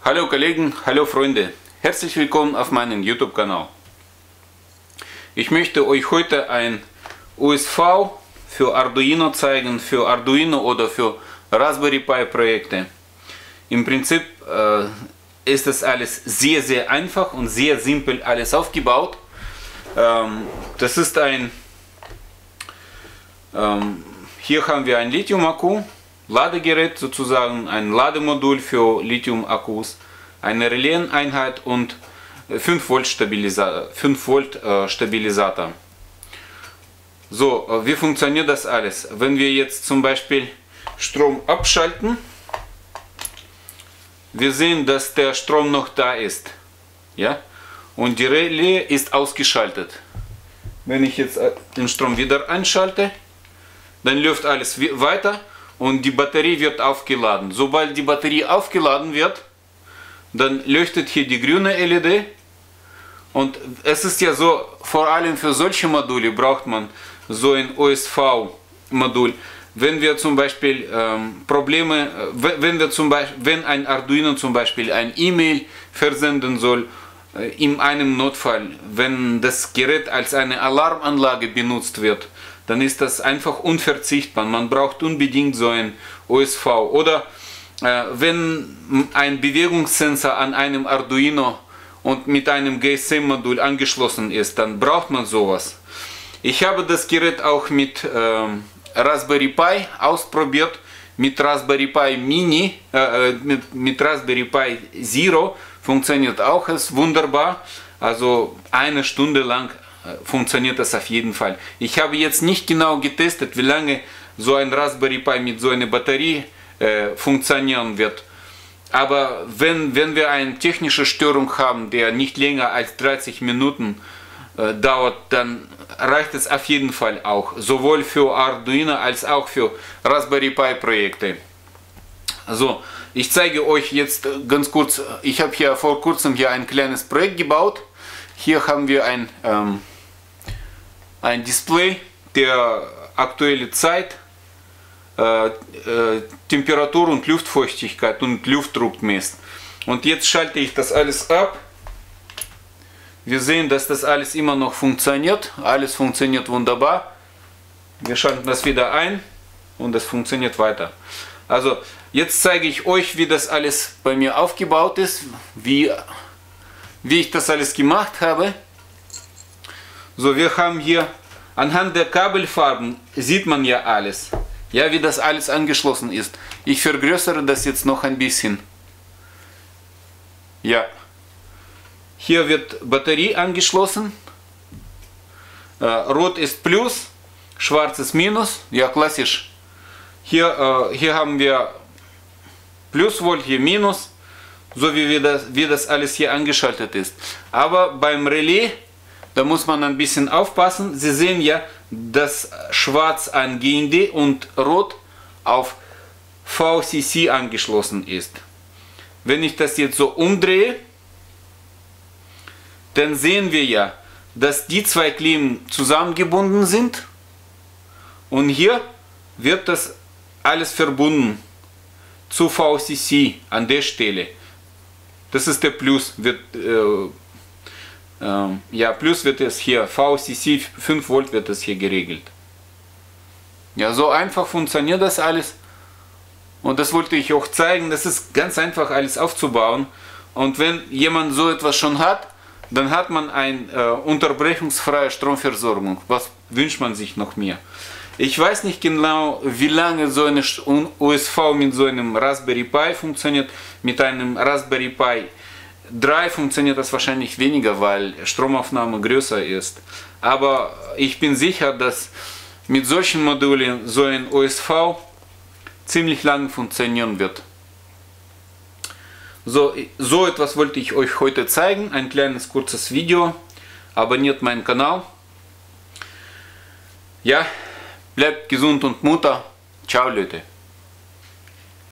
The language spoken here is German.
Hallo Kollegen, hallo Freunde, herzlich willkommen auf meinem YouTube-Kanal. Ich möchte euch heute ein USV für Arduino zeigen, für Arduino oder für Raspberry Pi Projekte. Im Prinzip ist das alles sehr einfach und sehr simpel alles aufgebaut. Das ist hier haben wir ein Lithium-Akku, Ladegerät sozusagen, ein Lademodul für Lithium-Akkus, eine Relais-Einheit und 5 Volt Stabilisator. So, wie funktioniert das alles? Wenn wir jetzt zum Beispiel Strom abschalten, wir sehen, dass der Strom noch da ist, ja, und die Relais ist ausgeschaltet. Wenn ich jetzt den Strom wieder einschalte, dann läuft alles weiter und die Batterie wird aufgeladen. Sobald die Batterie aufgeladen wird, dann leuchtet hier die grüne LED. Und es ist ja so, vor allem für solche Module braucht man so ein USV-Modul. Wenn wir zum Beispiel wenn ein Arduino zum Beispiel ein E-Mail versenden soll, in einem Notfall, wenn das Gerät als eine Alarmanlage benutzt wird, dann ist das einfach unverzichtbar. Man braucht unbedingt so ein USV. Oder wenn ein Bewegungssensor an einem Arduino und mit einem GSM-Modul angeschlossen ist, dann braucht man sowas. Ich habe das Gerät auch mit Raspberry Pi ausprobiert, mit Raspberry Pi Mini, mit Raspberry Pi Zero funktioniert auch es wunderbar. Also eine Stunde lang funktioniert das auf jeden Fall. Ich habe jetzt nicht genau getestet, wie lange so ein Raspberry Pi mit so einer Batterie funktionieren wird. Aber wenn wir eine technische Störung haben, der nicht länger als 30 Minuten dauert, dann reicht es auf jeden Fall auch. Sowohl für Arduino als auch für Raspberry Pi Projekte. Also, ich zeige euch jetzt ganz kurz, ich habe hier vor kurzem hier ein kleines Projekt gebaut. Hier haben wir ein Display, der aktuelle Zeit, Temperatur und Luftfeuchtigkeit und Luftdruck misst. Und jetzt schalte ich das alles ab. Wir sehen, dass das alles immer noch funktioniert. Alles funktioniert wunderbar. Wir schalten das wieder ein und das funktioniert weiter. Also jetzt zeige ich euch, wie das alles bei mir aufgebaut ist, wie ich das alles gemacht habe. So, wir haben hier anhand der Kabelfarben sieht man ja alles. Ja, wie das alles angeschlossen ist. Ich vergrößere das jetzt noch ein bisschen. Ja. Hier wird Batterie angeschlossen. Rot ist Plus, schwarz ist Minus. Ja, klassisch. Hier haben wir Plus Volt, hier Minus. So wie das alles hier angeschaltet ist. Aber beim Relais, da muss man ein bisschen aufpassen. Sie sehen ja, dass schwarz an GND und rot auf VCC angeschlossen ist. Wenn ich das jetzt so umdrehe, dann sehen wir ja, dass die zwei Klemmen zusammengebunden sind und hier wird das alles verbunden zu VCC an der Stelle. Das ist der Plus, ja, Plus wird es hier, VCC 5 Volt wird es hier geregelt. Ja, so einfach funktioniert das alles. Und das wollte ich auch zeigen, das ist ganz einfach alles aufzubauen. Und wenn jemand so etwas schon hat, dann hat man eine unterbrechungsfreie Stromversorgung. Was wünscht man sich noch mehr? Ich weiß nicht genau, wie lange so eine USV mit so einem Raspberry Pi funktioniert. Mit einem Raspberry Pi 3 funktioniert das wahrscheinlich weniger, weil Stromaufnahme größer ist. Aber ich bin sicher, dass mit solchen Modulen so ein USV ziemlich lange funktionieren wird. So etwas wollte ich euch heute zeigen. Ein kleines kurzes Video. Abonniert meinen Kanal. Ja, bleibt gesund und munter. Ciao Leute.